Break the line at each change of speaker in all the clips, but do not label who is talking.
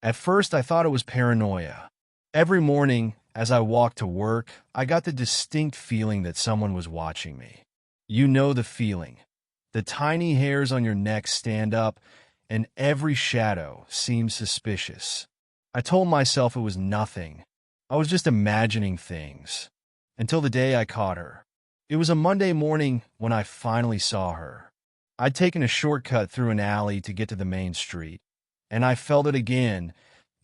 At first, I thought it was paranoia. Every morning, as I walked to work, I got the distinct feeling that someone was watching me. You know the feeling. The tiny hairs on your neck stand up, and every shadow seems suspicious. I told myself it was nothing. I was just imagining things. Until the day I caught her. It was a Monday morning when I finally saw her. I'd taken a shortcut through an alley to get to the main street, and I felt it again,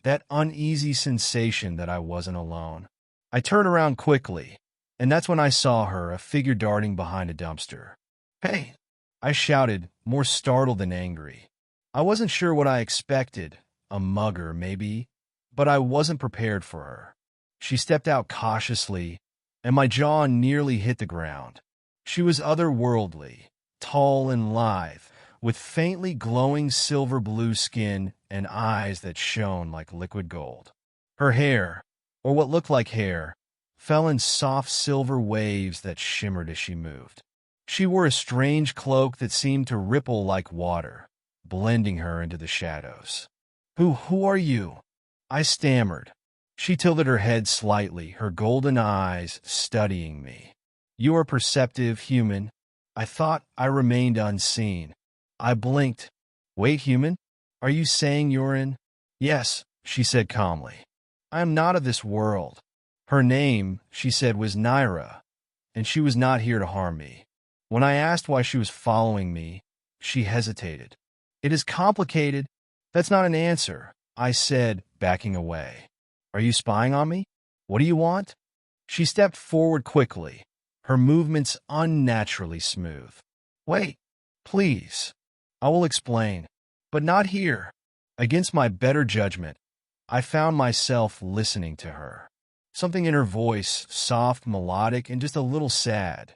that uneasy sensation that I wasn't alone. I turned around quickly, and that's when I saw her, a figure darting behind a dumpster. "Hey!" I shouted, more startled than angry. I wasn't sure what I expected, a mugger maybe, but I wasn't prepared for her. She stepped out cautiously, and my jaw nearly hit the ground. She was otherworldly, tall and lithe, with faintly glowing silver-blue skin and eyes that shone like liquid gold. Her hair, or what looked like hair, fell in soft silver waves that shimmered as she moved. She wore a strange cloak that seemed to ripple like water, blending her into the shadows. Who are you?" I stammered. She tilted her head slightly, her golden eyes studying me. "You are perceptive, human." I thought I remained unseen. I blinked. "Wait, human? Are you saying you're in—" "Yes," she said calmly. "I am not of this world." Her name, she said, was Naira, and she was not here to harm me. When I asked why she was following me, she hesitated. "It is complicated." "That's not an answer," I said, backing away. "Are you spying on me? What do you want?" She stepped forward quickly, her movements unnaturally smooth. "Wait, please. I will explain, but not here." Against my better judgment, I found myself listening to her. Something in her voice, soft, melodic, and just a little sad,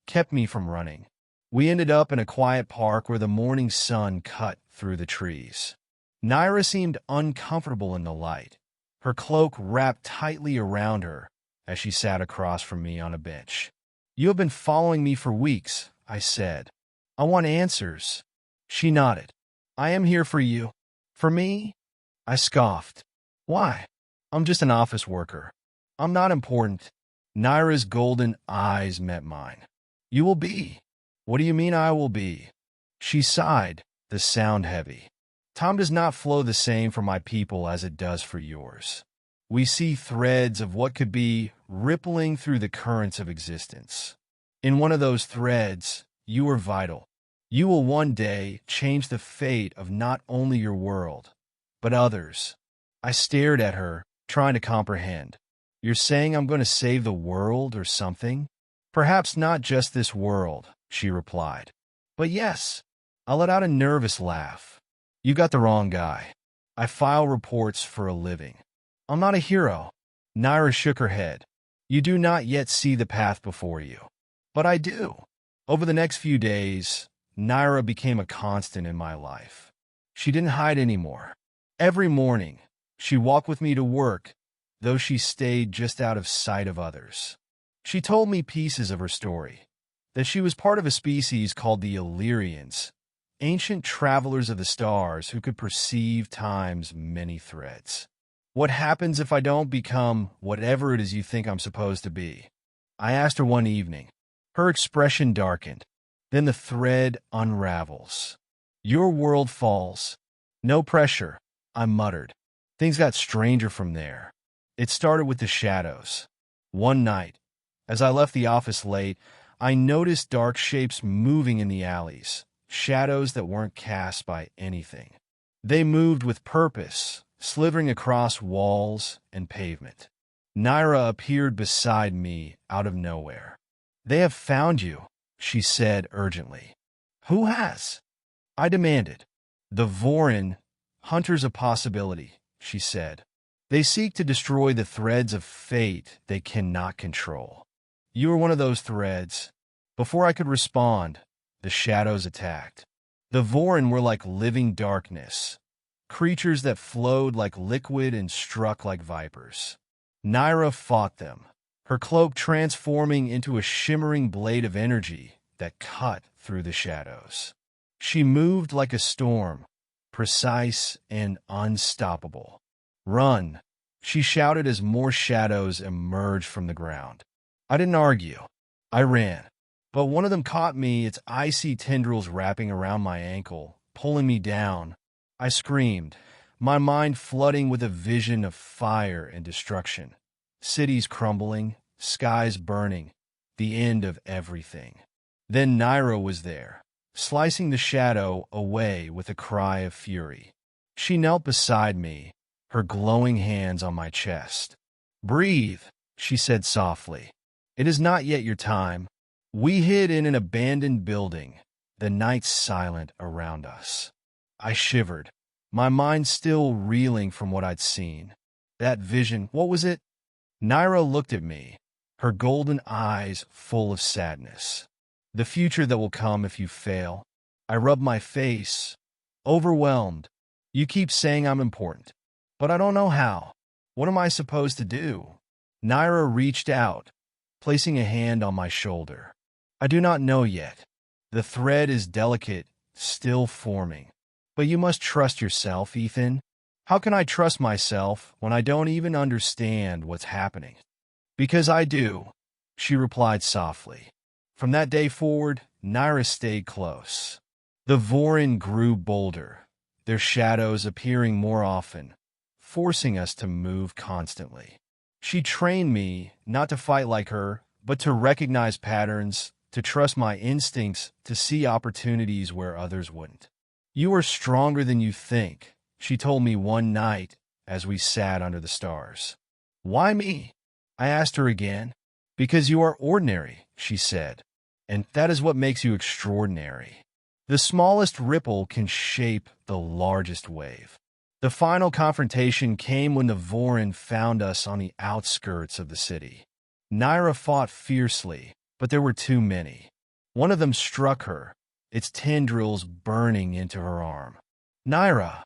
kept me from running. We ended up in a quiet park where the morning sun cut through the trees. Naira seemed uncomfortable in the light, her cloak wrapped tightly around her as she sat across from me on a bench. "You have been following me for weeks," I said. "I want answers." She nodded. "I am here for you." "For me?" I scoffed. "Why? I'm just an office worker. I'm not important." Naira's golden eyes met mine. "You will be." "What do you mean I will be?" She sighed, the sound heavy. "Time does not flow the same for my people as it does for yours. We see threads of what could be rippling through the currents of existence. In one of those threads, you are vital. You will one day change the fate of not only your world, but others." I stared at her, trying to comprehend. "You're saying I'm going to save the world or something?" "Perhaps not just this world," she replied. "But yes." I let out a nervous laugh. "You got the wrong guy. I file reports for a living. I'm not a hero." Naira shook her head. "You do not yet see the path before you." "But I do." Over the next few days, Naira became a constant in my life. She didn't hide anymore. Every morning, she walked with me to work, though she stayed just out of sight of others. She told me pieces of her story, that she was part of a species called the Illyrians, ancient travelers of the stars who could perceive time's many threads. "What happens if I don't become whatever it is you think I'm supposed to be?" I asked her one evening. Her expression darkened. "Then the thread unravels. Your world falls." "No pressure," I muttered. Things got stranger from there. It started with the shadows. One night, as I left the office late, I noticed dark shapes moving in the alleys, shadows that weren't cast by anything. They moved with purpose, slithering across walls and pavement. Naira appeared beside me out of nowhere. "They have found you," she said urgently. "Who has?" I demanded. "The Vorin, hunters of possibility," she said. "They seek to destroy the threads of fate they cannot control. You are one of those threads." Before I could respond, the shadows attacked. The Vorin were like living darkness, creatures that flowed like liquid and struck like vipers. Naira fought them, her cloak transforming into a shimmering blade of energy that cut through the shadows. She moved like a storm, precise and unstoppable. Run! She shouted as more shadows emerged from the ground. I didn't argue. I ran. But one of them caught me, its icy tendrils wrapping around my ankle, pulling me down. I screamed, my mind flooding with a vision of fire and destruction. Cities crumbling, skies burning, the end of everything. Then Naira was there, slicing the shadow away with a cry of fury. She knelt beside me, her glowing hands on my chest. "Breathe," she said softly. "It is not yet your time." We hid in an abandoned building, the night silent around us. I shivered, my mind still reeling from what I'd seen. That vision, what was it? Naira looked at me, her golden eyes full of sadness. "The future that will come if you fail." I rubbed my face, overwhelmed. "You keep saying I'm important, but I don't know how. What am I supposed to do?" Naira reached out, placing a hand on my shoulder. "I do not know yet. The thread is delicate, still forming. But you must trust yourself, Ethan." "How can I trust myself when I don't even understand what's happening?" "Because I do," she replied softly. From that day forward, Naira stayed close. The Vorin grew bolder, their shadows appearing more often, forcing us to move constantly. She trained me not to fight like her, but to recognize patterns, to trust my instincts, to see opportunities where others wouldn't. "You are stronger than you think," she told me one night as we sat under the stars. "Why me?" I asked her again. "Because you are ordinary," she said, "and that is what makes you extraordinary. The smallest ripple can shape the largest wave." The final confrontation came when the Vorin found us on the outskirts of the city. Naira fought fiercely, but there were too many. One of them struck her, its tendrils burning into her arm. "Naira!"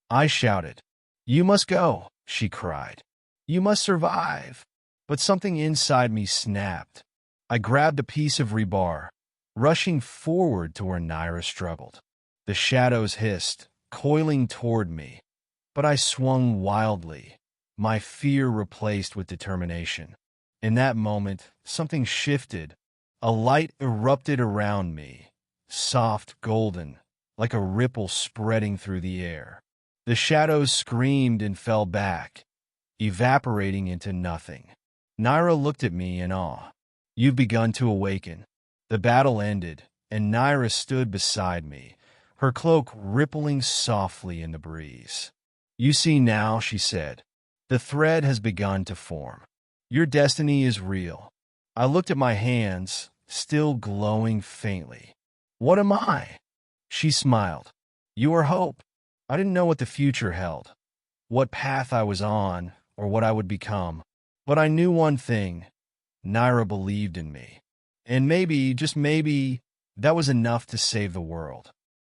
I shouted. "You must go," she cried. "You must survive." But something inside me snapped. I grabbed a piece of rebar, rushing forward to where Naira struggled. The shadows hissed, coiling toward me, but I swung wildly, my fear replaced with determination. In that moment, something shifted. A light erupted around me, soft, golden, like a ripple spreading through the air. The shadows screamed and fell back, evaporating into nothing. Naira looked at me in awe. "You've begun to awaken." The battle ended, and Naira stood beside me, her cloak rippling softly in the breeze. "You see now," she said, "the thread has begun to form. Your destiny is real." I looked at my hands, still glowing faintly. "What am I?" She smiled. "You are hope." I didn't know what the future held, what path I was on, or what I would become. But I knew one thing. Naira believed in me. And maybe, just maybe, that was enough to save the world.